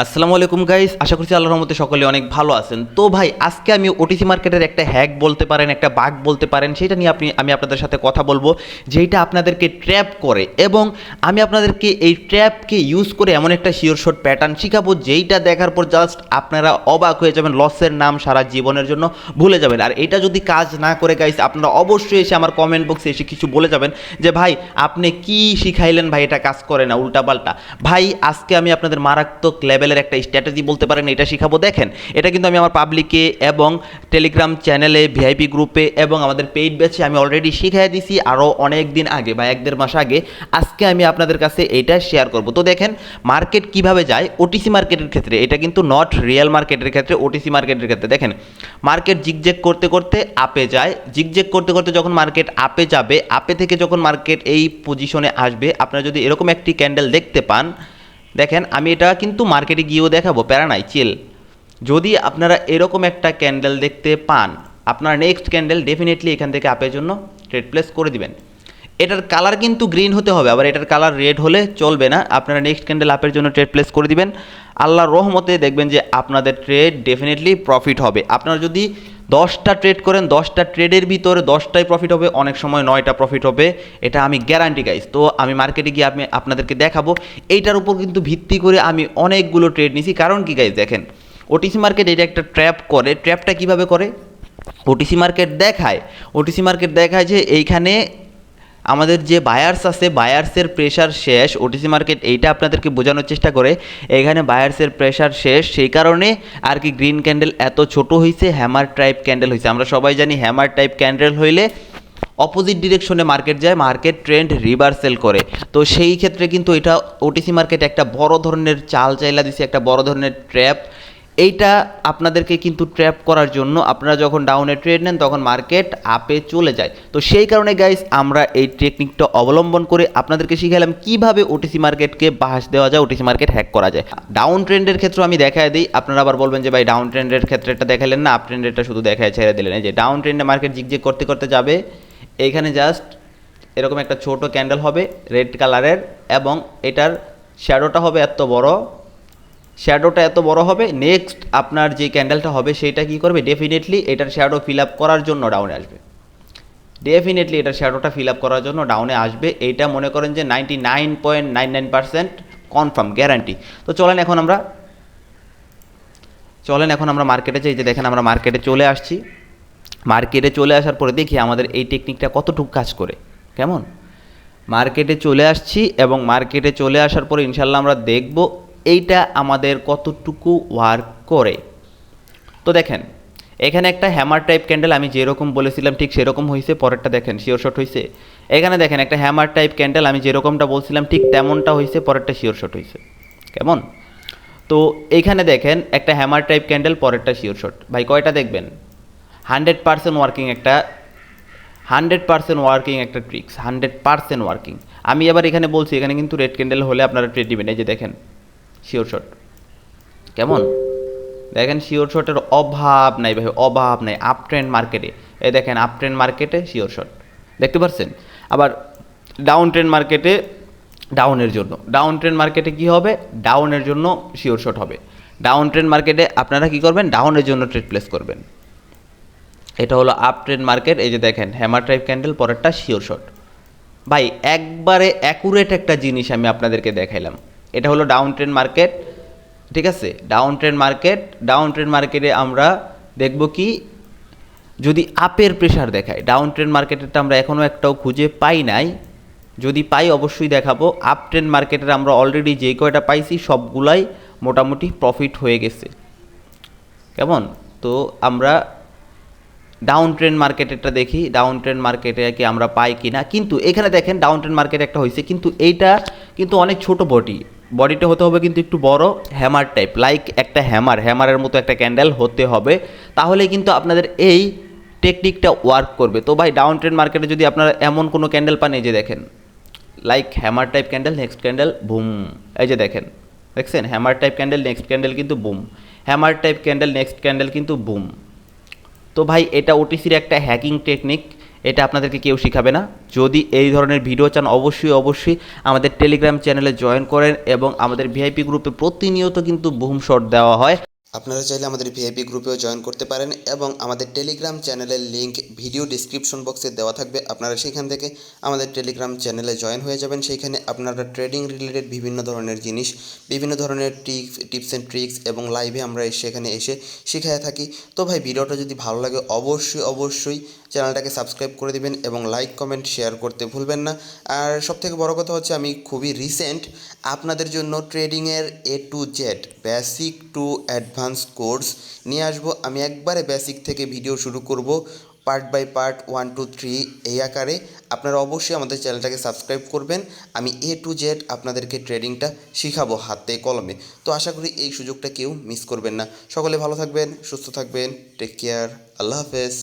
আসসালামু আলাইকুম গাইস, আশা করছি আল্লাহর রহমতে সকলে অনেক ভালো আছেন। তো ভাই আজকে আমি ওটিসি মার্কেটের একটা হ্যাক বলতে পারেন, একটা বাগ বলতে পারেন, সেটা নিয়ে আমি আপনাদের সাথে কথা বলবো, যেটা আপনাদেরকে ট্র্যাপ করে। এবং আমি আপনাদেরকে এই ট্র্যাপকে ইউজ করে এমন একটা শিওর শট প্যাটার্ন শিখাবো, যেইটা দেখার পর জাস্ট আপনারা অবাক হয়ে যাবেন, লসের নাম সারা জীবনের জন্য ভুলে যাবেন। আর এটা যদি কাজ না করে গাইস, আপনারা অবশ্যই এসে আমার কমেন্ট বক্সে এসে কিছু বলে যাবেন যে ভাই আপনি কি শিখাইলেন, ভাই এটা কাজ করে না, উল্টাপাল্টা। ভাই আজকে আমি আপনাদের মারাত্মক লেভেলের একটা স্ট্র্যাটেজি বলতে পারেন এটা শিখাবো। দেখেন, এটা কিন্তু আমি আমার পাবলিকে এবং টেলিগ্রাম চ্যানেলে, ভিআইপি গ্রুপে এবং আমাদের পেইড ব্যাচে আমি অলরেডি শিখিয়ে দিছি আরও অনেক দিন আগে বা 1-1.5 মাস আগে। আজকে আমি আপনাদের কাছে এটা শেয়ার করব। তো দেখেন মার্কেট কিভাবে যায় ওটিসি মার্কেটের ক্ষেত্রে, এটা কিন্তু নট রিয়েল মার্কেটের ক্ষেত্রে, ওটিসি মার্কেটের ক্ষেত্রে দেখেন মার্কেট জিগজেগ করতে করতে আপে যায়, জিগজেগ করতে করতে যখন মার্কেট আপে যাবে, আপে থেকে যখন মার্কেট এই পজিশনে আসবে, আপনারা যদি এরকম একটি ক্যান্ডেল দেখতে পান, দেখেন আমি এটা কিন্তু মার্কেটে গিয়েও দেখাবো, প্যারা নাই, চিল। যদি আপনারা এরকম একটা ক্যান্ডেল দেখতে পান, আপনার নেক্সট ক্যান্ডেল ডেফিনেটলি এখান থেকে আপের জন্য ট্রেড প্লেস করে দিবেন। এটার কালার কিন্তু গ্রিন হতে হবে, আবার এটার কালার রেড হলে চলবে না। আপনারা নেক্সট ক্যান্ডেল আপের জন্য ট্রেড প্লেস করে দিবেন। আল্লাহর রহমতে দেখবেন যে আপনাদের ট্রেড ডেফিনেটলি প্রফিট হবে। আপনারা যদি 10টা ট্রেড করেন, 10টা ট্রেডের ভিতরে 10টাই প্রফিট হবে, অনেক সময় 9টা প্রফিট হবে, এটা আমি গ্যারান্টি গাইস। তো আমি মার্কেটে গিয়ে আমি আপনাদেরকে দেখাবো। এইটার উপর কিন্তু ভিত্তি করে আমি অনেকগুলো ট্রেড নিছি। কারণ কি গাইস, দেখেন ওটিসি মার্কেট এটা একটা ট্র্যাপ করে। ট্র্যাপটা কিভাবে করে? ওটিসি মার্কেট দেখায় যে এইখানে আমাদের যে বায়ার্স আছে, বায়ার্সের প্রেশার শেষ। ওটিসি মার্কেট এইটা আপনাদেরকে বোঝানোর চেষ্টা করে, এখানে বায়ার্সের প্রেশার শেষ, সেই কারণে আর কি গ্রিন ক্যান্ডেল এত ছোট হয়েছে, হ্যামার টাইপ ক্যান্ডেল হয়েছে। আমরা সবাই জানি হ্যামার টাইপ ক্যান্ডেল হইলে অপোজিট ডিরেকশনে মার্কেট যায়, মার্কেট ট্রেন্ড রিভার্সেল করে। তো সেই ক্ষেত্রে কিন্তু এটা ওটিসি মার্কেট একটা বড় ধরনের চাল চাইলা দিছে, একটা বড় ধরনের ট্র্যাপ। এইটা আপনাদেরকে কিন্তু ট্র্যাপ করার জন্য, আপনারা যখন ডাউনে ট্রেড নেন তখন মার্কেট আপে চলে যায়। তো সেই কারণে গাইস আমরা এই টেকনিকটা অবলম্বন করে আপনাদেরকে শিখালাম কিভাবে ওটিসি মার্কেটকে বাস দেওয়া যায়, ওটিসি মার্কেট হ্যাক করা যায়। ডাউন ট্রেন্ডের ক্ষেত্রে আমি দেখায় দিই, আপনারা আবার বলবেন যে ভাই ডাউন ট্রেন্ডের ক্ষেত্রেটা দেখালেন না, আপ ট্রেন্ডেরটা শুধু দেখায় ছেড়ে দিলেন। এই যে ডাউন ট্রেন্ডে মার্কেট জিগজিগ করতে করতে যাবে, এইখানে জাস্ট এরকম একটা ছোট ক্যান্ডেল হবে রেড কালারের, এবং এটার শ্যাডোটা হবে এত বড়, শ্যাডোটা এত বড় হবে। নেক্সট আপনার যে ক্যান্ডেলটা হবে সেটা কি করবে, ডেফিনেটলি এটার শ্যাডো ফিল আপ করার জন্য ডাউনে আসবে, ডেফিনেটলি এটার শ্যাডোটা ফিল আপ করার জন্য ডাউনে আসবে। এইটা মনে করেন যে 99.99% কনফার্ম, গ্যারান্টি। তো চলেন এখন আমরা মার্কেটে যাই। যে দেখেন আমরা মার্কেটে চলে আসছি। মার্কেটে চলে আসার পরে দেখি আমাদের এই টেকনিকটা কতটুকু কাজ করে। কেমন? মার্কেটে চলে আসছি, এবং মার্কেটে চলে আসার পরে ইনশাল্লাহ আমরা দেখব এইটা আমাদের কতটুকু ওয়ার্ক করে। তো দেখেন এখানে একটা হ্যামার টাইপ ক্যান্ডেল আমি যেরকম বলেছিলাম ঠিক সেরকম হয়েছে। পরেরটা দেখেন শিওর শট হয়েছে। এখানে দেখেন একটা হ্যামার টাইপ ক্যান্ডেল আমি যেরকমটা বলছিলাম ঠিক তেমনটা হয়েছে, পরেরটা শিওর শট হয়েছে। কেমন? তো এইখানে দেখেন একটা হ্যামার টাইপ ক্যান্ডেল, পরেরটা শিওর শট। ভাই কয়টা দেখবেন? 100% ওয়ার্কিং একটা, 100% ওয়ার্কিং একটা ট্রিক্স, 100% ওয়ার্কিং। আমি আবার এখানে বলছি এখানে কিন্তু রেড ক্যান্ডেল হলে আপনারা ট্রেড নেবেন। এই যে দেখেন শিওর শট। কেমন? দেখেন শিওর শটের অভাব নাই ভাই, অভাব নাই আপ ট্রেন্ড মার্কেটে। এই দেখেন আপ ট্রেন্ড মার্কেটে শিওর শট দেখতে পাচ্ছেন। আবার ডাউন ট্রেন্ড মার্কেটে, ডাউনের জন্য, ডাউন ট্রেন্ড মার্কেটে কী হবে, ডাউনের জন্য শিওর শট হবে। ডাউন ট্রেন্ড মার্কেটে আপনারা কী করবেন, ডাউনের জন্য ট্রেড প্লেস করবেন। এটা হলো আপ ট্রেন্ড মার্কেট। এই যে দেখেন হ্যামার টাইপ ক্যান্ডেল, পরেরটা শিওর শট। ভাই একবারে অ্যাকুরেট একটা জিনিস আমি আপনাদেরকে দেখাইলাম। এটা হলো ডাউন ট্রেন্ড মার্কেট, ঠিক আছে? ডাউন ট্রেন্ড মার্কেটে আমরা দেখব কি, যদি আপের প্রেশার দেখায়। ডাউন ট্রেন্ড মার্কেটেরটা আমরা এখনও একটাও খুঁজে পাই নাই, যদি পাই অবশ্যই দেখাবো। আপ ট্রেন্ড মার্কেটের আমরা অলরেডি যে কয়টা পাইছি সবগুলাই মোটামুটি প্রফিট হয়ে গেছে। কেমন? তো আমরা ডাউন ট্রেন্ড মার্কেটেরটা দেখি, ডাউন ট্রেন্ড মার্কেটে কি আমরা পাই কি না। কিন্তু এখানে দেখেন ডাউন ট্রেন্ড মার্কেট একটা হয়েছে, কিন্তু এইটা কিন্তু অনেক ছোট বডিটা হতে হবে কিন্তু একটু বড়, হ্যামার টাইপ, লাইক একটা হ্যামারের মতো একটা ক্যান্ডেল হতে হবে, তাহলে কিন্তু আপনাদের এই টেকনিকটা ওয়ার্ক করবে। তো ভাই ডাউন ট্রেন্ড মার্কেটে যদি আপনারা এমন কোনো ক্যান্ডেল পান, এই যে দেখেন like hammer type candle, next candle boom, এই যে দেখেন, দেখছেন hammer type candle, next candle কিন্তু boom, hammer type candle, next candle কিন্তু বুম। তো ভাই এটা ওটিসির একটা হ্যাকিং টেকনিক। এটা আপনাদেরকে কেউ শিখাবে না। যদি এই ধরনের ভিডিও চান অবশ্যই আমাদের টেলিগ্রাম চ্যানেলে জয়েন করেন এবং আমাদের ভিআইপি গ্রুপে প্রতিনিয়ত কিন্তু বুম শট দেওয়া হয়। আপনারা চাইলে আমাদের ভিআইপি গ্রুপেও জয়েন করতে পারেন এবং আমাদের টেলিগ্রাম চ্যানেলের লিঙ্ক ভিডিও ডিসক্রিপশন বক্সে দেওয়া থাকবে। আপনারা সেখান থেকে আমাদের টেলিগ্রাম চ্যানেলে জয়েন হয়ে যাবেন। সেইখানে আপনারা ট্রেডিং রিলেটেড বিভিন্ন ধরনের জিনিস, বিভিন্ন ধরনের টিপস অ্যান্ড ট্রিক্স এবং লাইভে আমরা সেখানে এসে শিখিয়ে থাকি। তো ভাই, ভিডিওটা যদি ভালো লাগে অবশ্যই চ্যানেলটাকে সাবস্ক্রাইব করে দিবেন এবং লাইক কমেন্ট শেয়ার করতে ভুলবেন না। আর সবথেকে বড় কথা হচ্ছে, আমি খুবই রিসেন্ট আপনাদের জন্য ট্রেডিংয়ের A to Z basic to advance course নিয়ে আসবো। আমি একবারে বেসিক থেকে ভিডিও শুরু করব, পার্ট বাই পার্ট 1 2 3 এই আকারে। আপনারা অবশ্যই আমাদের চ্যানেলটাকে সাবস্ক্রাইব করবেন। আমি A to Z আপনাদেরকে ট্রেডিংটা শিখাবো হাতে কলমে। তো আশা করি এই সুযোগটা কেউ মিস করবেন না। সকলে ভালো থাকবেন, সুস্থ থাকবেন, টেক কেয়ার, আল্লাহ হাফেজ।